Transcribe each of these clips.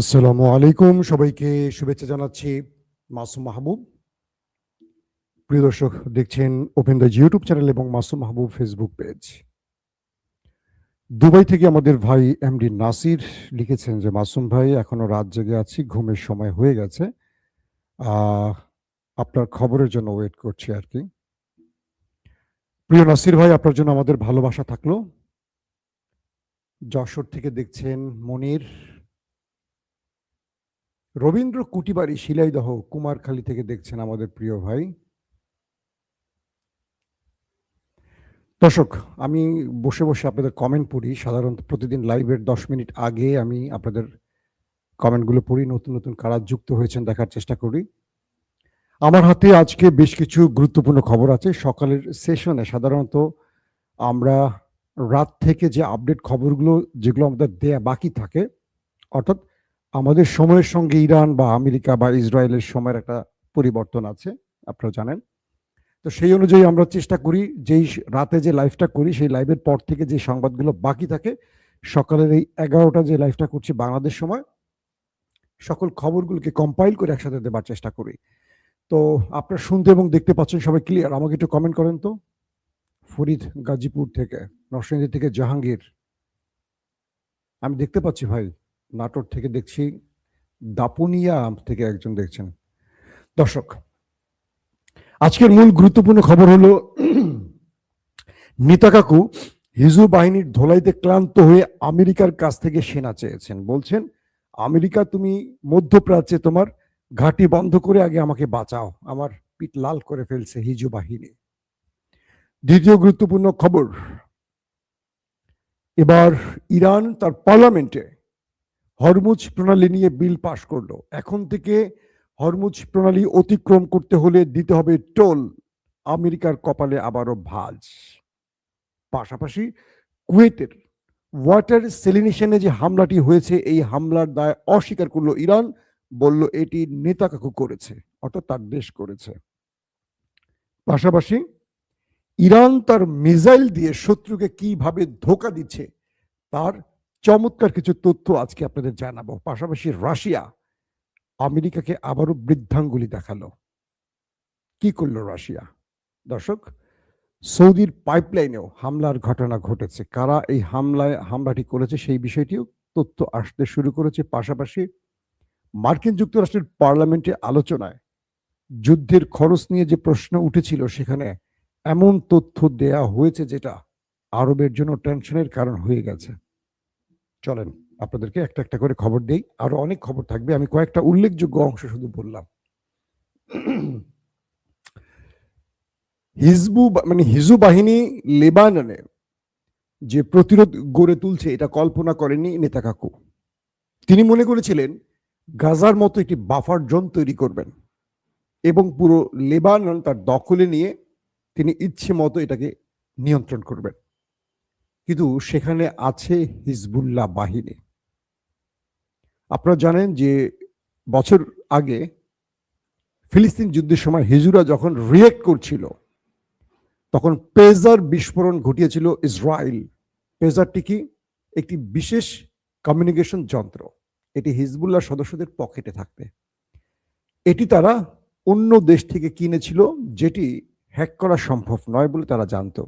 আসসালামু আলাইকুম, সবাইকে শুভেচ্ছা জানাচ্ছি। মাসুম মাহবুব। প্রিয় দর্শক, দেখছেন ওপেন দ্য ইউটিউব চ্যানেল এবং মাসুম মাহবুব ফেসবুক পেজ। দুবাই থেকে আমাদের ভাই এমডি নাসির লিখেছেন যে মাসুম ভাই, এখনো রাত জেগে আছি, ঘুমের সময় হয়ে গেছে। আহ, আপনার খবরের জন্য ওয়েট করছি আর কি। প্রিয় নাসির ভাই, আপনার জন্য আমাদের ভালোবাসা থাকলো। যশোর থেকে দেখছেন মনির। রবীন্দ্র কুটিবাড়ি শিলাইদহ কুমারখালী থেকে দেখছেন আমাদের প্রিয় ভাই। দর্শক, আমি বসে বসে আপনাদের কমেন্ট পড়ি। সাধারণত প্রতিদিন লাইভের 10 মিনিট আগে আমি আপনাদের কমেন্টগুলো পড়ি, নতুন নতুন কারা যুক্ত হয়েছেন দেখার চেষ্টা করি। আমার হাতে আজকে বেশ কিছু গুরুত্বপূর্ণ খবর আছে। সকালের সেশনে সাধারণত আমরা রাত থেকে যে আপডেট খবরগুলো, যেগুলো আমাদের দেয়া বাকি থাকে, অর্থাৎ আমাদের সময়ের সঙ্গে ইরান বা আমেরিকা বা ইসরায়েলের সময়ের একটা পরিবর্তন আছে, আপনারা জানেন। তো সেই অনুযায়ী আমরা চেষ্টা করি যেই রাতে যে লাইভটা করি সেই লাইভের পর থেকে যে সংবাদগুলো বাকি থাকে, সকালের এই 11টা যে লাইভটা করছি বাংলাদেশ সময়, সকল খবরগুলোকে কম্পাইল করে একসাথে দেবার চেষ্টা করি। তো আপনারা শুনতে এবং দেখতে পাচ্ছেন সবাই ক্লিয়ার? আমাকে একটু কমেন্ট করেন তো। ফরিদ গাজীপুর থেকে, নরসিংদী থেকে জাহাঙ্গীর, আমি দেখতে পাচ্ছি ভাই। নাটোর থেকে দেখছি, দাপুনিয়া থেকে একজন দেখছেন। দর্শক, আজকের মূল গুরুত্বপূর্ণ খবর হলো নেতা কাকু হিজবুল বাহিনীর ধোলাইতে ক্লান্ত হয়ে আমেরিকার কাছ থেকে সেনা চেয়েছেন। বলছেন, আমেরিকা, তুমি মধ্যপ্রাচ্যে তোমার ঘাঁটি বন্ধ করে আগে আমাকে বাঁচাও, আমার পিঠ লাল করে ফেলছে হিজবুল বাহিনী। দ্বিতীয় গুরুত্বপূর্ণ খবর, এবার ইরান তার পার্লামেন্টে হরমুজ প্রণালী নিয়ে বিল পাশ করলো। এখন থেকে হরমুজ প্রণালী অতিক্রম করতে হলে দিতে হবে টোল। আমেরিকার কপালে আবারও ভাঁজ। পাশাপাশি কুয়েতের ওয়াটার সেলিনেশনে যে হামলাটি হয়েছে, এই হামলার দায় অস্বীকার করলো ইরান, বলল এটি নেতাকাকু করেছে, অর্থাৎ তার দেশ করেছে। পাশাপাশি ইরান তার মিসাইল দিয়ে শত্রুকে কিভাবে ধোঁকা দিচ্ছে তার চমৎকার কিছু তথ্য আজকে আপনাদের জানাবো। পাশাপাশি রাশিয়া আমেরিকাকে আবারও বৃদ্ধাঙ্গুলি দেখালো। কি করলো রাশিয়া? দর্শক, সৌদির পাইপলাইনেও হামলার ঘটনা ঘটেছে। কারা এই হামলাটি করেছে সেই বিষয়টিও তথ্য আসতে শুরু করেছে। পাশাপাশি মার্কিন যুক্তরাষ্ট্রের পার্লামেন্টে আলোচনায় যুদ্ধের খরচ নিয়ে যে প্রশ্ন উঠেছিল, সেখানে এমন তথ্য দেয়া হয়েছে যেটা আরবের জন্য টেনশনের কারণ হয়ে গেছে। চলেন আপনাদেরকে একটা একটা করে খবর দেই, আরো অনেক খবর থাকবে, আমি কয়েকটা উল্লেখযোগ্য অংশ শুধু বললাম। হিজবু বাহিনী লেবাননে যে প্রতিরোধ গড়ে তুলছে, এটা কল্পনা করেননি নেতা কাকু। তিনি মনে করেছিলেন গাজার মতো একটি বাফার জোন তৈরি করবেন এবং পুরো লেবানন তার দখলে নিয়ে তিনি ইচ্ছে মতো এটাকে নিয়ন্ত্রণ করবেন। কিন্তু সেখানে আছে হিজবুল্লাহ বাহিনী। আপনারা জানেন যে বছর আগে ফিলিস্তিন যুদ্ধের সময় হিজুরা যখন রিয়েক্ট করছিল, তখন পেজার বিস্ফোরণ ঘটিয়েছিল ইসরায়েল। পেজারটি কি? একটি বিশেষ কমিউনিকেশন যন্ত্র। এটি হিজবুল্লাহ সদস্যদের পকেটে থাকতে, এটি তারা অন্য দেশ থেকে কিনেছিল, যেটি হ্যাক করা সম্ভব নয় বলে তারা জানতো।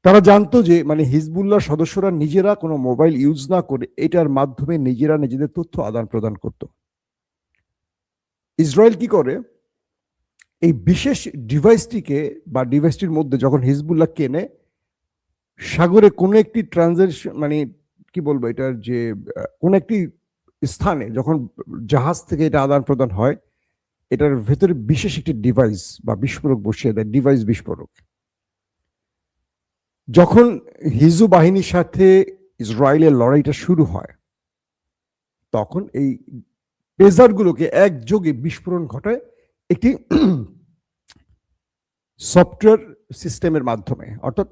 তারা জানতো যে হিজবুল্লাহ সদস্যরা নিজেরা কোনো মোবাইল ইউজ না করে এটার মাধ্যমে নিজেরা নিজেদের তথ্য আদান প্রদান করত। ইসরায়েল কি করে, এই বিশেষ ডিভাইসটিকে বা ডিভাইসটির মধ্যে যখন হিজবুল্লাহ কেনে, সাগরে কোনো একটি ট্রানজাকশন কি বলবো, এটার যে কোন একটি স্থানে যখন জাহাজ থেকে এটা আদান প্রদান হয়, এটার ভেতরে বিশেষ একটি ডিভাইস বা বিস্ফোরক বসিয়ে দেয়, ডিভাইস বিস্ফোরক। যখন হিজবু বাহিনীর সাথে ইসরায়েলের লড়াইটা শুরু হয়, তখন এই পেজারগুলোকে একযোগে বিস্ফোরণ ঘটায় একটি সফটওয়্যার সিস্টেমের মাধ্যমে, অর্থাৎ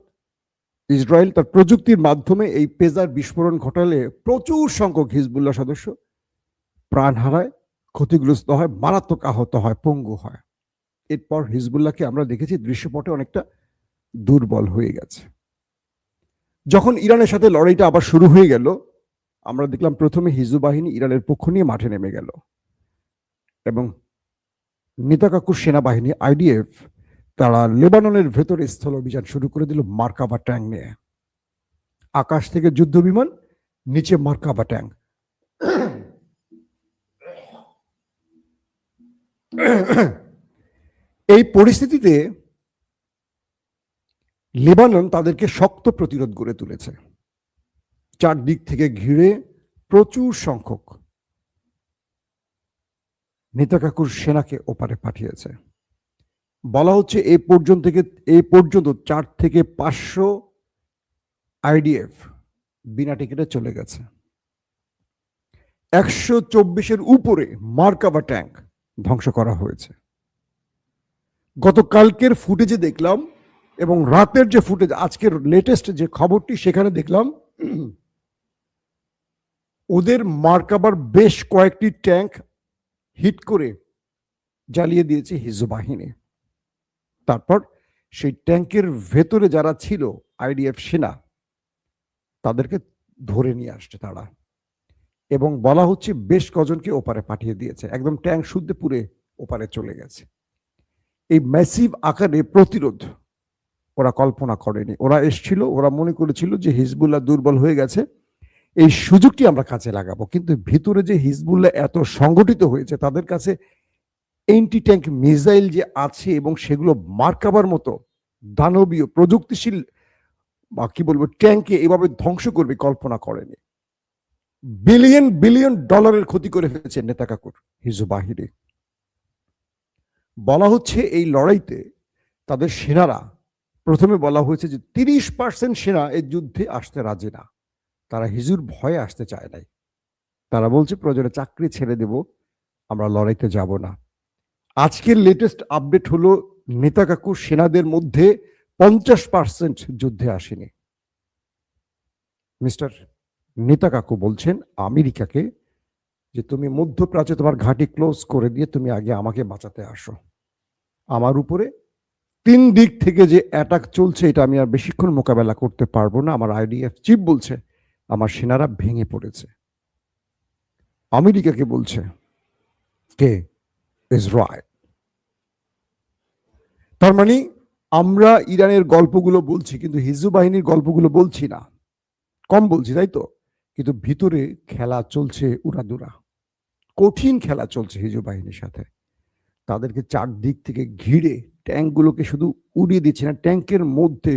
ইসরায়েল তার প্রযুক্তির মাধ্যমে এই পেজার বিস্ফোরণ ঘটালে প্রচুর সংখ্যক হিজবুল্লাহ সদস্য প্রাণ হারায়, ক্ষতিগ্রস্ত হয়, মারাত্মক আহত হয়, পঙ্গু হয়। এরপর হিজবুল্লাহকে আমরা দেখেছি দৃশ্যপটে অনেকটা দুর্বল হয়ে গেছে। যখন ইরানের সাথে লড়াইটা আবার শুরু হয়ে গেল, আমরা দেখলাম প্রথমে হিজবুল বাহিনী ইরানের পক্ষ নিয়ে মাঠে নেমে গেল এবং নেতা কাকুর সেনাবাহিনী আইডিএফ তারা লেবাননের ভেতরে স্থল অভিযান শুরু করে দিল মার্কাভা ট্যাঙ্ক নিয়ে। আকাশ থেকে যুদ্ধ বিমান, নিচে মার্কাভা ট্যাঙ্ক। এই পরিস্থিতিতে লেবানন তাদেরকে শক্ত প্রতিরোধ গড়ে তুলেছে। চারদিক থেকে ঘিরে প্রচুর সংখ্যক নেতা কাকুর সেনাকে ওপারে পাঠিয়েছে। বলা হচ্ছে এই পর্যন্ত 4 থেকে 500 আইডিএফ বিনা টিকিটে চলে গেছে। 124-এর উপরে মার্কাভা ট্যাঙ্ক ধ্বংস করা হয়েছে। গতকালকের ফুটেজে দেখলাম এবং রাতের যে ফুটেজ, আজকের লেটেস্ট যে খবরটি, সেখানে দেখলাম ওদের মার্কাভার বেশ কয়েকটি ট্যাঙ্ক হিট করে জ্বালিয়ে দিয়েছে হিজবুল বাহিনী। তারপর সেই ট্যাঙ্কের ভেতরে যারা ছিল আইডিএফ সেনা, তাদেরকে ধরে নিয়ে আসছে তারা, এবং বলা হচ্ছে বেশ কজনকে ওপারে পাঠিয়ে দিয়েছে। একদম ট্যাঙ্ক শুদ্ধ পুরে ওপারে চলে গেছে। এই ম্যাসিভ আকারে প্রতিরোধ ওরা কল্পনা করেনি। ওরা এসছিল, ওরা মনে করেছিল যে হিজবুল্লাহ দুর্বল হয়ে গেছে, এই সুযোগটি আমরা কাজে লাগাবো। কিন্তু ভিতরে যে হিজবুল্লাহ এত সংগঠিত হয়েছে, তাদের কাছে এন্টি ট্যাঙ্ক মিসাইল যে আছে এবং সেগুলো মার্কাভার মতো দানবীয় প্রযুক্তিশীল বা কি বলবো ট্যাঙ্কে এভাবে ধ্বংস করবে কল্পনা করেনি। বিলিয়ন বিলিয়ন ডলারের ক্ষতি করে ফেলেছে নেতা কাকুর হিজবুল বাহিনী। বলা হচ্ছে এই লড়াইতে তাদের সেনারা, প্রথমে বলা হয়েছে যে 30% সেনা এই যুদ্ধে আসতে রাজি না। তারা হিজুর ভয়ে আসতে চায় নাই। তারা বলছে প্রয়োজনে চাকরি ছেড়ে দেব, আমরা লড়াইতে যাব না। আজকের লেটেস্ট আপডেট হলো নেতা কাকুর সেনাদের মধ্যে 50% যুদ্ধে আসেনি। মিস্টার নেতা কাকু বলছেন আমেরিকাকে যে তুমি মধ্যপ্রাচ্যে তোমার ঘাঁটি ক্লোজ করে দিয়ে তুমি আগে আমাকে বাঁচাতে আসো। আমার উপরে 3 দিক থেকে যে অ্যাটাক চলছে, এটা আমি আর বেশিক্ষণ মোকাবেলা করতে পারবো না। আমার আইডিএফ চিফ বলছে আমার সেনারা ভেঙে পড়েছে। আমেরিকাকে বলছে কে? ইসরায়েল। তার মানে আমরা ইরানের গল্পগুলো বলছি, কিন্তু হিজবুল বাহিনীর গল্পগুলো বলছি না। কম বলছি, তাই তো? কিন্তু ভিতরে খেলা চলছে উড়াদুরা, কঠিন খেলা চলছে হিজবুল বাহিনীর সাথে। তাদেরকে চারদিক থেকে ঘিরে ট্যাঙ্কগুলোকে শুধু উড়িয়ে দিচ্ছে না, ট্যাঙ্কের মধ্যে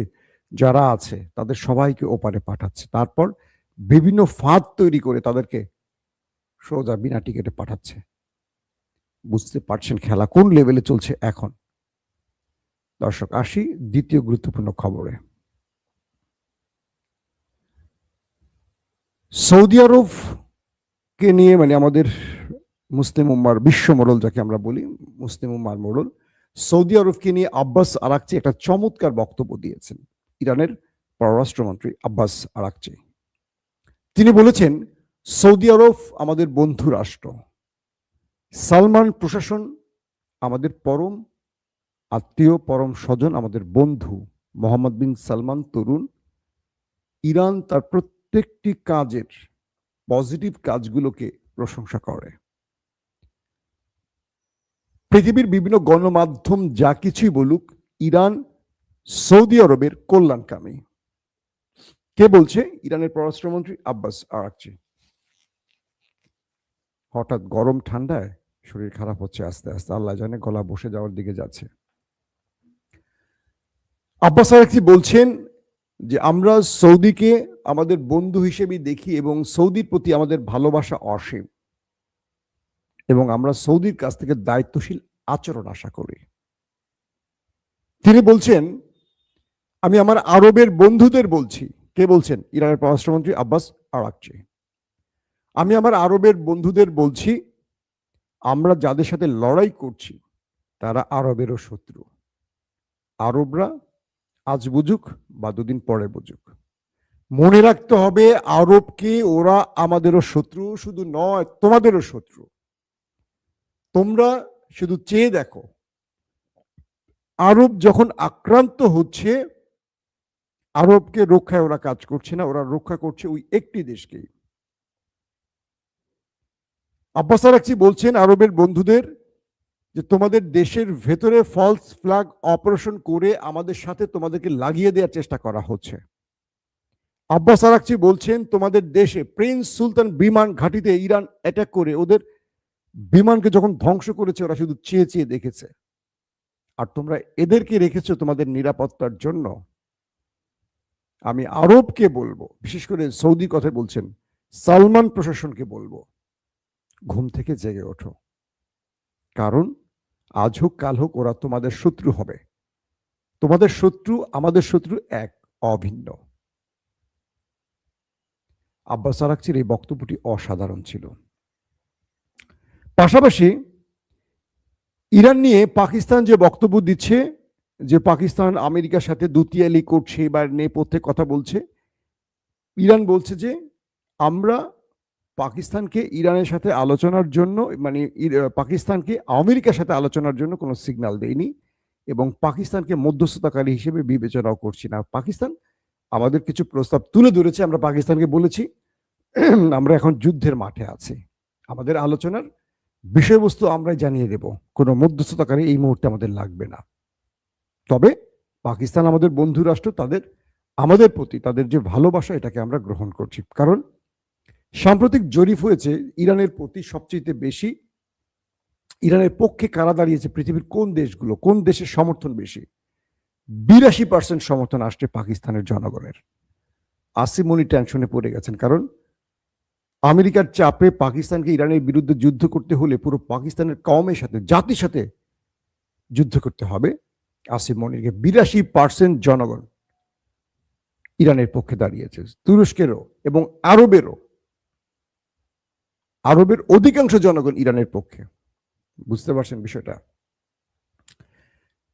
যারা আছে তাদের সবাইকে ওপারে পাঠাচ্ছে। তারপর বিভিন্ন ফাঁদ তৈরি করে তাদেরকে সোজা বিনা টিকিটে পাঠাচ্ছে। বুঝতে পারছেন খেলা কোন লেভেলে চলছে এখন। দর্শক, আসি দ্বিতীয় গুরুত্বপূর্ণ খবরে। সৌদি আরবকে নিয়ে, মানে আমাদের মুসলিম উম্মার বিশ্ব মোড়ল যাকে আমরা বলি, মুসলিম উম্মার মোড়ল, সৌদি আরবকে নিয়ে আব্বাস আরাকচি একটা চমৎকার বক্তব্য দিয়েছেন। ইরানের পররাষ্ট্রমন্ত্রী আব্বাস আরাকচি, তিনি বলেছেন সৌদি আরব আমাদের বন্ধু রাষ্ট্র, সালমান প্রশাসন আমাদের পরম আত্মীয়, পরম স্বজন, আমাদের বন্ধু। মোহাম্মদ বিন সালমান তরুণ। ইরান তার প্রত্যেকটি কাজের, পজিটিভ কাজগুলোকে প্রশংসা করে। পৃথিবীর বিভিন্ন গণমাধ্যম যা কিছুই বলুক, ইরান সৌদি আরবের কল্যাণকামী। কে বলছে? ইরানের পররাষ্ট্রমন্ত্রী আব্বাস আরাকচি। হঠাৎ গরম ঠান্ডায় শরীর খারাপ হচ্ছে আস্তে আস্তে, আল্লাহ জানে, গলা বসে যাওয়ার দিকে যাচ্ছে। আব্বাস আরাকচি বলছেন যে আমরা সৌদিকে আমাদের বন্ধু হিসেবেই দেখি এবং সৌদির প্রতি আমাদের ভালোবাসা অসীম, এবং আমরা সৌদির কাছ থেকে দায়িত্বশীল আচরণ আশা করি। তিনি বলছেন আমি আমার আরবের বন্ধুদের বলছি। কে বলছেন? ইরানের পররাষ্ট্রমন্ত্রী আব্বাস আরাকচি। আমি আমার আরবের বন্ধুদের বলছি, আমরা যাদের সাথে লড়াই করছি তারা আরবেরও শত্রু। আরবরা আজ বুঝুক বা দুদিন পরে বুঝুক, মনে রাখতে হবে আরবকে ওরা আমাদেরও শত্রু, শুধু নয় তোমাদেরও শত্রু। তোমরা শুধু চেয়ে দেখো, আরব যখন আক্রান্ত হচ্ছে, আরবকে রক্ষায় ওরা কাজ করছে না, ওরা রক্ষা করছে ওই একটি দেশকেই, আব্বাস আরাকচি বলছেন আরবের বন্ধুদের যে তোমাদের দেশের ভেতরে ফলস ফ্ল্যাগ অপারেশন করে আমাদের সাথে তোমাদেরকে লাগিয়ে দেওয়ার চেষ্টা করা হচ্ছে। আব্বাস আরাকচি বলছেন তোমাদের দেশে প্রিন্স সুলতান বিমান ঘাঁটিতে ইরান অ্যাটাক করে ওদের বিমানকে যখন ধ্বংস করেছে ওরা শুধু চেয়ে চেয়ে দেখেছে, আর তোমরা এদেরকে রেখেছো তোমাদের নিরাপত্তার জন্য। আমি আরবকে বলবো, বিশেষ করে সৌদি কথা বলছেন, সালমান প্রশাসনকে বলবো, ঘুম থেকে জেগে ওঠো, কারণ আজ হোক কাল হোক ওরা তোমাদের শত্রু হবে। তোমাদের শত্রু আমাদের শত্রু এক, অভিন্ন। আব্বাস আরাকচির এই বক্তব্যটি অসাধারণ ছিল। পাশাপাশি ইরান নিয়ে পাকিস্তান যে বক্তব্য দিচ্ছে যে পাকিস্তান আমেরিকার সাথে দুতিয়ালি করছে বা নেপথ্যে কথা বলছে, ইরান বলছে যে আমরা পাকিস্তানকে ইরানের সাথে আলোচনার জন্য, মানে পাকিস্তানকে আমেরিকার সাথে আলোচনার জন্য কোনো সিগন্যাল দেয়নি এবং পাকিস্তানকে মধ্যস্থতাকারী হিসেবে বিবেচনাও করছি না। পাকিস্তান আমাদের কিছু প্রস্তাব তুলে ধরেছে, আমরা পাকিস্তানকে বলেছি আমরা এখন যুদ্ধের মাঠে আছি, আমাদের আলোচনার বিষয়বস্তু আমরাই জানিয়ে দেব, কোনো মধ্যস্থতাকারী এই মুহূর্তে আমাদের লাগবে না। তবে পাকিস্তান আমাদের বন্ধু রাষ্ট্র, তাদের আমাদের প্রতি তাদের যে ভালোবাসা এটাকে আমরা গ্রহণ করছি। কারণ সাম্প্রতিক জরিপ হয়েছে ইরানের প্রতি সবচেয়ে বেশি, ইরানের পক্ষে কারা দাঁড়িয়েছে পৃথিবীর কোন দেশগুলো, কোন দেশের সমর্থন বেশি? 82% সমর্থন আসছে পাকিস্তানের জনগণের। আসিম মনি টেনশনে পড়ে গেছেন, কারণ আমেরিকার চাপে পাকিস্তানকে ইরানের বিরুদ্ধে যুদ্ধ করতে হলে পুরো পাকিস্তানের কওমের সাথে, জাতির সাথে যুদ্ধ করতে হবে। আসিম মনিরকে 82% জনগণ ইরানের পক্ষে দাঁড়িয়েছে, তুরস্কেরও এবং আরবের অধিকাংশ জনগণ ইরানের পক্ষে। বুঝতে পারছেন বিষয়টা?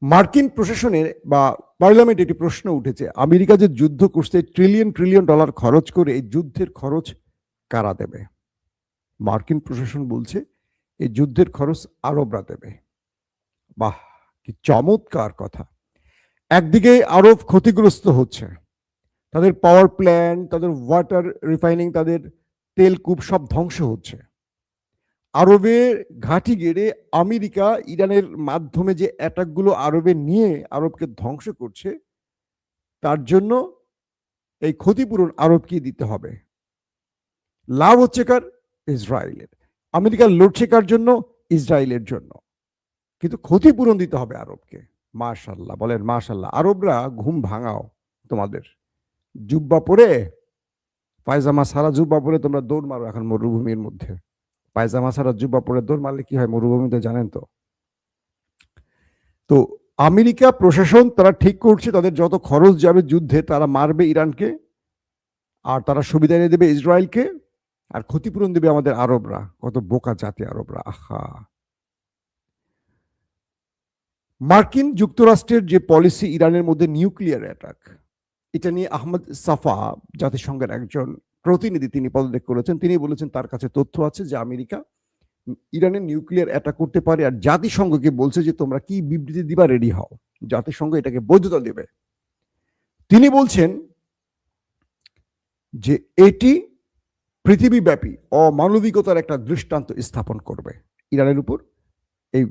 মার্কিন প্রশাসনের বা পার্লামেন্টে একটি প্রশ্ন উঠেছে, আমেরিকা যে যুদ্ধ করছে ট্রিলিয়ন ডলার খরচ করে, এই যুদ্ধের খরচ কারা দেবে? মার্কিন প্রশাসন বলছে এই যুদ্ধের খরচ আরবরা দেবে। বাহ, কি চমৎকার কথা! একদিকে আরব ক্ষতিগ্রস্ত হচ্ছে, তাদের পাওয়ার প্ল্যান্ট, তাদের ওয়াটার রিফাইনিং, তাদের তেলকূপ সব ধ্বংস হচ্ছে। আরবের ঘাঁটি গেড়ে আমেরিকা ইরানের মাধ্যমে যে অ্যাটাকগুলো আরবে নিয়ে আরবকে ধ্বংস করছে, তার জন্য এই ক্ষতিপূরণ আরবকে দিতে হবে। লাভ হচ্ছে কার? ইসরায়েলের। আমেরিকা লড়ছে কার জন্য? ইসরায়েলের জন্য। কিন্তু ক্ষতিপূরণ দিতে হবে আরবকে। মাশাল্লাহ, বলেন মাশাল্লাহ। আরবরা ঘুম ভাঙাও তোমাদের। জুব্বা পরে, পায়জামা সারা জুব্বা পরে তোমরা দৌড় মারো এখন মরুভূমির মধ্যে। পায়জামা সারা জুব্বা পরে দৌড় মারলে কি হয় মরুভূমিতে জানেন তো? তো আমেরিকা প্রশাসন তারা ঠিক করছে তাদের যত খরচ যাবে যুদ্ধে, তারা মারবে ইরানকে, আর তারা সুবিধা এনে দেবে ইসরায়েলকে, আর ক্ষতিপূরণ দেবে আমাদের আরবরা। কত বোকা জাতি আরবরা! আহা! মার্কিন যুক্তরাষ্ট্রের যে পলিসি ইরানের মধ্যে নিউক্লিয়ার অ্যাটাক, এটা নিয়ে আহমদ সাফা, জাতিসংঘের একজন প্রতিনিধি, তিনি পদত্যাগ করেছেন। তিনি বলেছেন তার কাছে তথ্য আছে যে আমেরিকা ইরানের নিউক্লিয়ার অ্যাটাক করতে পারে, আর জাতিসংঘকে বলছে যে তোমরা কি বিবৃতি দিবা, রেডি হও, জাতিসংঘ এটাকে বৈধতা দেবে। তিনি বলছেন যে এটি পৃথিবীব্যাপী অমানবিকতার একটা দৃষ্টান্ত স্থাপন করবে ইরানের উপর এই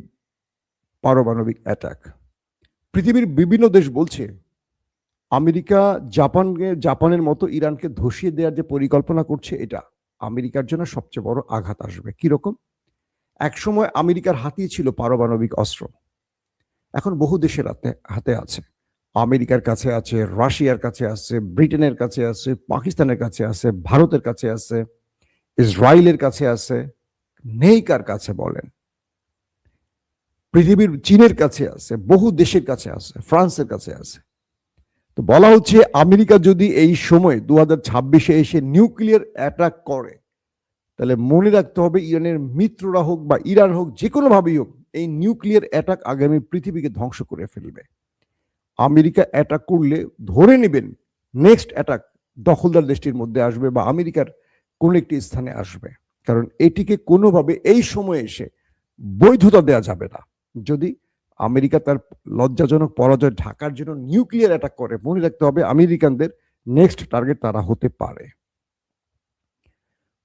পারমাণবিক অ্যাটাক। পৃথিবীর বিভিন্ন দেশ বলছে আমেরিকা জাপানের মতো ইরানকে ধসিয়ে দেওয়ার যে পরিকল্পনা করছে, এটা আমেরিকার জন্য সবচেয়ে বড় আঘাত আসবে। কিরকম? একসময় আমেরিকার হাতেই ছিল পারমাণবিক অস্ত্র, এখন বহু দেশের হাতে আছে। আমেরিকার কাছে আছে, রাশিয়ার কাছে আছে, ব্রিটেনের কাছে আছে, পাকিস্তানের কাছে আছে, ভারতের কাছে আছে, ইসরায়েলের কাছে আছে, নেই কার কাছে বলেন? পৃথিবীর চীনের কাছে আছে, বহু দেশের কাছে আছে, ফ্রান্সের কাছে আছে। তো বলা হচ্ছে আমেরিকা যদি এই সময় 2026-এ এসে নিউক্লিয়ার অ্যাটাক করে, তাহলে মনে রাখতে হবে ইরানের মিত্ররা হোক বা ইরান হোক, যে কোনো ভাবেই হোক, এই নিউক্লিয়ার অ্যাটাক আগামী পৃথিবীকে ধ্বংস করে ফেলবে। আমেরিকা অ্যাটাক করলে ধরে নেবেন নেক্সট অ্যাটাক দখলদার দেশটির মধ্যে আসবে বা আমেরিকার কোন একটি স্থানে আসবে। কারণ এটিকে কোনোভাবে এই সময়ে এসে বৈধতা দেওয়া যাবে না। যদি আমেরিকা তার লজ্জাজনক পরাজয় ঢাকার জন্য নিউক্লিয়ার অ্যাটাক করে, মনে রাখতে হবে আমেরিকানদের নেক্সট টার্গেট তারা হতে পারে।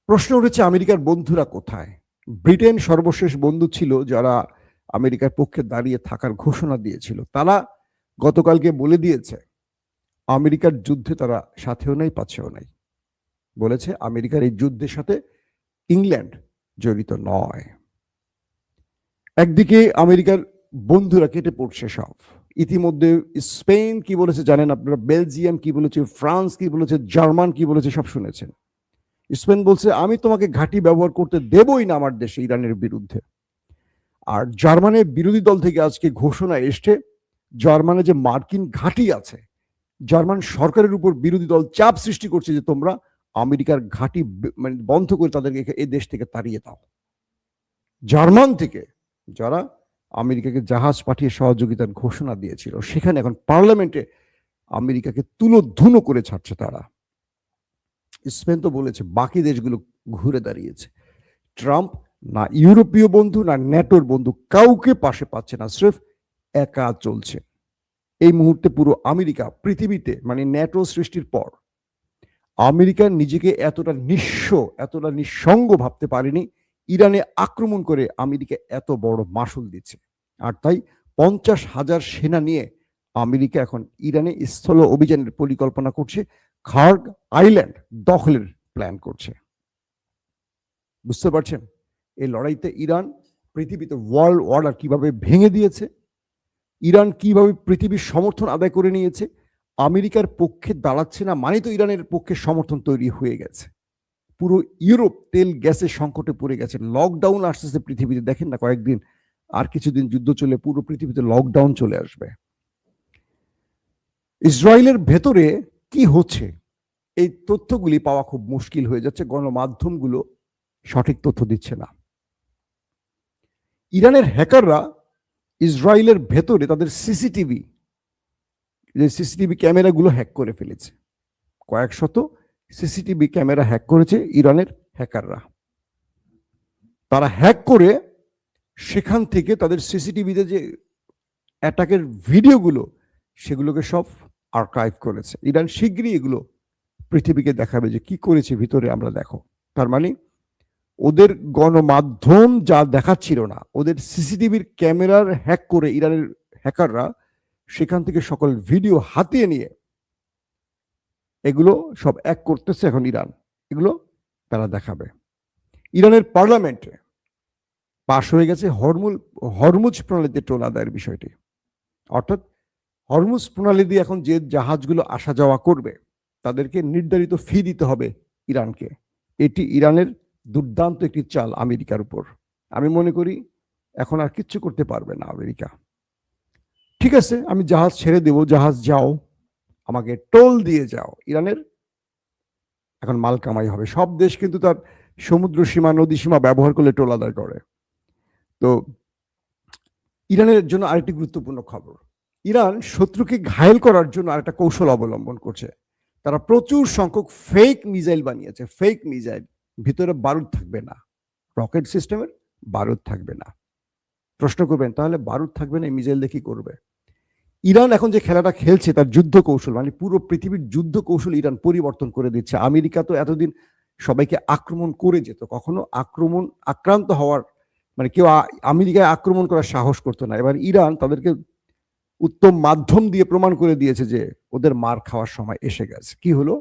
প্রশ্ন উঠেছে আমেরিকার বন্ধুরা কোথায়? ব্রিটেন সর্বশেষ বন্ধু ছিল যারা আমেরিকার পক্ষে দাঁড়িয়ে থাকার ঘোষণা দিয়েছিল। তারা গতকালকে বলে দিয়েছে আমেরিকার যুদ্ধে তারা সাথেও নাই পাছেও নাই। বলেছে আমেরিকার এই যুদ্ধের সাথে ইংল্যান্ড জড়িত নয়। একদিকে আমেরিকার বন্ধুরা কেটে পড়ছে সব। ইতিমধ্যে স্পেন কি বলেছে জানেন আপনারা, বেলজিয়াম কি বলেছে, ফ্রান্স কি বলেছে, জার্মান কি বলেছে সব শুনেছেন। স্পেন বলছে আমি তোমাকে ঘাঁটি ব্যবহার করতে দেবই না আমার দেশে ইরানের বিরুদ্ধে। আর জার্মানের বিরোধী দল থেকে আজকে ঘোষণা এসছে জার্মানে যে মার্কিন ঘাঁটি আছে, জার্মান সরকারের উপর বিরোধী দল চাপ সৃষ্টি করছে যে তোমরা আমেরিকার ঘাঁটি মানে বন্ধ করে তাদেরকে এই দেশ থেকে তাড়িয়ে দাও। জার্মান থেকে যারা আমেরিকাকে জাহাজ পাঠিয়ে সহযোগিতার ঘোষণা দিয়েছিল, সেখানে এখন পার্লামেন্টে আমেরিকাকে তুলোধুনো করে ছাড়ছে তারা। স্পেন তো বলেছে, বাকি দেশগুলো ঘুরে দাঁড়িয়েছে। ট্রাম্প না ইউরোপীয় বন্ধু না ন্যাটোর বন্ধু কাউকে পাশে পাচ্ছে না, স্রেফ একা চলছে। এই মুহূর্তে পুরো আমেরিকা পৃথিবীতে মানে ন্যাটো সৃষ্টির পর আমেরিকা নিজেকে এতটা নিঃস্ব এতটা নিঃসঙ্গ ভাবতে পারেনি। ইরানে আক্রমণ করে আমেরিকা এত বড় মাসুল দিচ্ছে। আর তাই 50,000 সেনা নিয়ে আমেরিকা এখন ইরানে স্থল অভিযানের পরিকল্পনা করছে, খার্গ আইল্যান্ড দখলের প্ল্যান করছে। বুঝতে পারছেন এই লড়াইতে ইরান পৃথিবীতে ওয়ার্ল্ড অর্ডার কিভাবে ভেঙে দিয়েছে, ইরান কিভাবে পৃথিবীর সমর্থন আদায় করে নিয়েছে। আমেরিকার পক্ষে দাঁড়াচ্ছে না মানে তো ইরানের পক্ষে সমর্থন তৈরি হয়ে গেছে। পুরো ইউরোপ তেল গ্যাসের সংকটে পড়ে গেছে। লকডাউন আসতেছে পৃথিবীতে, দেখেন না কয়েকদিন আর কিছুদিন যুদ্ধ চলে পুরো পৃথিবীতে লকডাউন চলে আসবে। ইসরায়েলের ভেতরে কি হচ্ছে এই তথ্যগুলি পাওয়া খুব মুশকিল হয়ে যাচ্ছে, গণমাধ্যমগুলো সঠিক তথ্য দিচ্ছে না। ইরানের হ্যাকাররা ইসরায়েলের ভেতরে তাদের সিসিটিভি ক্যামেরাগুলো হ্যাক করে ফেলেছে। কয়েক শত সিসিটিভি ক্যামেরা হ্যাক করেছে ইরানের হ্যাকাররা। তারা হ্যাক করে সেখান থেকে তাদের সিসিটিভিতে যে অ্যাটাকের ভিডিওগুলো সেগুলোকে সব আর্কাইভ করেছে। ইরান শীঘ্রই এগুলো পৃথিবীকে দেখাবে যে কি করেছে ভিতরে আমরা দেখো। তার মানে ওদের গণমাধ্যম যা দেখাচ্ছিল না, ওদের সিসিটিভির ক্যামেরার হ্যাক করে ইরানের হ্যাকাররা সেখান থেকে সকল ভিডিও হাতিয়ে নিয়ে এগুলো সব এক করতেছে এখন ইরান। এগুলো তারা দেখাবে। ইরানের পার্লামেন্টে পাশ হয়ে গেছে হরমুজ প্রণালীতে টোল আদায়ের বিষয়টি। অর্থাৎ হরমুজ প্রণালী দিয়ে এখন যে জাহাজগুলো আসা যাওয়া করবে তাদেরকে নির্ধারিত ফি দিতে হবে ইরানকে। এটি ইরানের দুর্দান্ত একটি চাল আমেরিকার উপর। আমি মনে করি এখন আর কিচ্ছু করতে পারবে না আমেরিকা। ঠিক আছে, আমি জাহাজ ছেড়ে দেব, জাহাজ যাও, আমাকে টোল দিয়ে যাও। ইরানের এখন মাল কামাই হবে। সব দেশ কিন্তু তার সমুদ্র সীমা নদী সীমা ব্যবহার করলে টোল আদায় করে। তো ইরানের জন্য আরেকটি গুরুত্বপূর্ণ খবর, ইরান শত্রুকে ঘায়েল করার জন্য আরেকটা কৌশল অবলম্বন করছে। তারা প্রচুর সংখ্যক ফেক মিসাইল বানিয়েছে। ফেক মিসাইল, ভিতরে বারুদ থাকবে না, রকেট সিস্টেমের বারুদ থাকবে না। প্রশ্ন করবেন তাহলে বারুদ থাকবে না, এই মিসাইল দিয়ে কি করবে? ইরান এখন যে খেলাটা খেলছে তার যুদ্ধ কৌশল মানে পুরো পৃথিবীর যুদ্ধ কৌশল ইরান পরিবর্তন করে দিচ্ছে। আমেরিকা তো এতদিন সবাইকে আক্রমণ করে যেত, কখনো আক্রান্ত হওয়ার মানে কেউ আমেরিকায় আক্রমণ করার সাহস করতো না। এবার ইরান তাদেরকে উত্তম মাধ্যম দিয়ে প্রমাণ করে দিয়েছে যে ওদের মার খাওয়ার সময় এসে গেছে। কি হলো,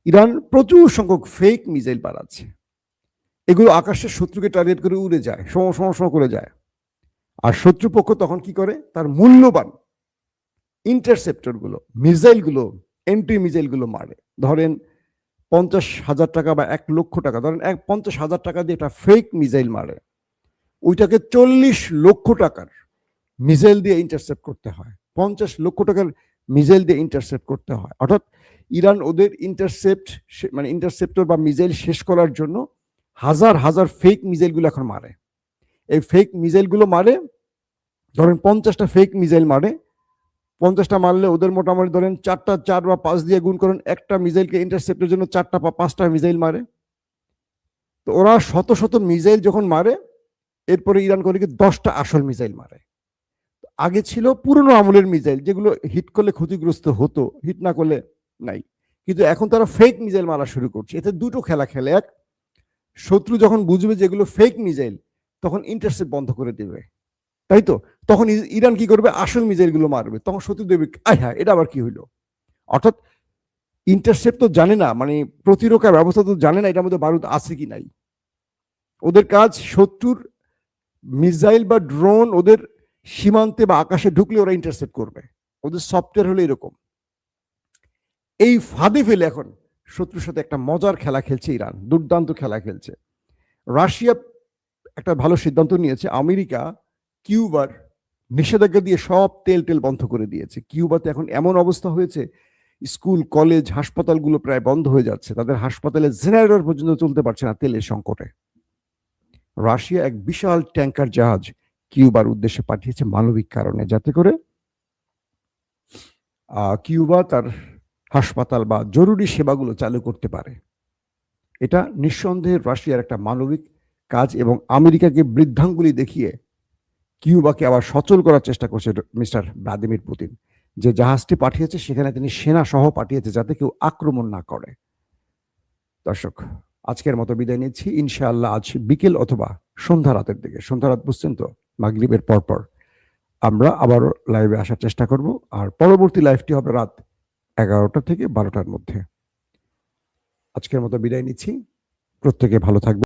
ইরান প্রচুর সংখ্যক ফেক মিসাইল বানাচ্ছে। এগুলো আকাশের শত্রুকে টার্গেট করে উড়ে যায়, সময় করে যায়। আর শত্রুপক্ষ তখন কি করে, তার মূল্যবান ইন্টারসেপ্টরগুলো মিসাইলগুলো এন্ট্রি মিসাইলগুলো মারে। ধরেন 50,000 টাকা বা 1 লক্ষ টাকা, ধরেন 50,000 টাকা দিয়ে একটা ফেক মিসাইল মারে, ওইটাকে 40 লক্ষ টাকার মিসাইল দিয়ে ইন্টারসেপ্ট করতে হয়। 50 লক্ষ টাকার মিসাইল দিয়ে ইন্টারসেপ্ট করতে হয়। অর্থাৎ ইরান ওদের ইন্টারসেপ্টর বা মিসাইল শেষ করার জন্য হাজার হাজার ফেক মিসাইলগুলো এখন মারে। এই ফেক মিসাইলগুলো মারে, ধরেন 50টা ফেক মিসাইল মারে, 50টা মারলে ওদের মোটামুটি ধরেন 4টা 4 বা 5 দিয়ে গুণ করেন, একটা মিসাইলকে ইন্টারসেপ্টের জন্য 4টা বা 5টা মিসাইল মারে। তো ওরা শত শত মিসাইল যখন মারে, এরপরে ইরান করে কি 10টা আসল মিসাইল মারে। আগে ছিল পুরনো আমলের মিসাইল যেগুলো হিট করলে ক্ষতিগ্রস্ত হতো, হিট না করলে নাই। কিন্তু এখন তারা ফেক মিসাইল মারা শুরু করছে। এতে দুটো খেলা খেলে, এক শত্রু যখন বুঝবে যে এগুলো ফেক মিসাইল, তখন ইন্টারসেপ্ট বন্ধ করে দেবে, তাই তো? তখন ইরান কি করবে? আসল মিসাইলগুলো মারবে। তখন শত্রু দেবে, আয় হ্যাঁ, এটা আবার কি হইলো? অর্থাৎ ইন্টারসেপ্ট তো জানে না, মানে প্রতিরক্ষা ব্যবস্থা তো জানে না এটার মধ্যে বারুদ আছে কি নাই। ওদের কাজ শত্রুর মিসাইল বা ড্রোন ওদের সীমান্তে বা আকাশে ঢুকলে ওরা ইন্টারসেপ্ট করবে। ওদের সফটওয়্যার হলো এরকম। এই ফাঁদে ফেলে এখন শত্রুর সাথে একটা মজার খেলা খেলছে ইরান, দুর্দান্ত খেলা খেলছে। রাশিয়া একটা ভালো সিদ্ধান্ত নিয়েছে, আমেরিকা কিউবার নিষেধাজ্ঞা দিয়ে সব তেল বন্ধ করে দিয়েছে। কিউবাতে এখন এমন অবস্থা হয়েছে, স্কুল কলেজ হাসপাতালগুলো প্রায় বন্ধ হয়ে যাচ্ছে, তাদের হাসপাতালে জেনারেটর পর্যন্ত চলতে পারছে না তেলের সংকটে। রাশিয়া এক বিশাল ট্যাঙ্কার জাহাজ কিউবার উদ্দেশ্যে পাঠিয়েছে মানবিক কারণে, যাতে করে কিউবা তার হাসপাতাল বা জরুরি সেবাগুলো চালু করতে পারে। এটা নিঃসন্দেহে রাশিয়ার একটা মানবিক কাজ এবং আমেরিকাকে বৃদ্ধাঙ্গুলি দেখিয়ে কিউবাকে আবার সচল করার চেষ্টা করছে মিস্টার ভ্লাদিমির পুতিন। যে জাহাজটি পাঠিয়েছে সেখানে তিনি সেনা সহ পাঠিয়েছে যাতে কেউ আক্রমণ না করে। দর্শক, আজকের মতো বিদায় নিচ্ছি। ইনশাআল্লাহ আজ বিকেল অথবা সন্ধ্যা রাতের দিকে, সন্ধ্যা রাত বুঝছেন তো, মাগরিবের পরপর আমরা আবার লাইভে আসার চেষ্টা করব। আর পরবর্তী লাইভটি হবে রাত 11টা থেকে 12টার মধ্যে। আজকের মতো বিদায় নিচ্ছি। প্রত্যেকে ভালো থাকবে।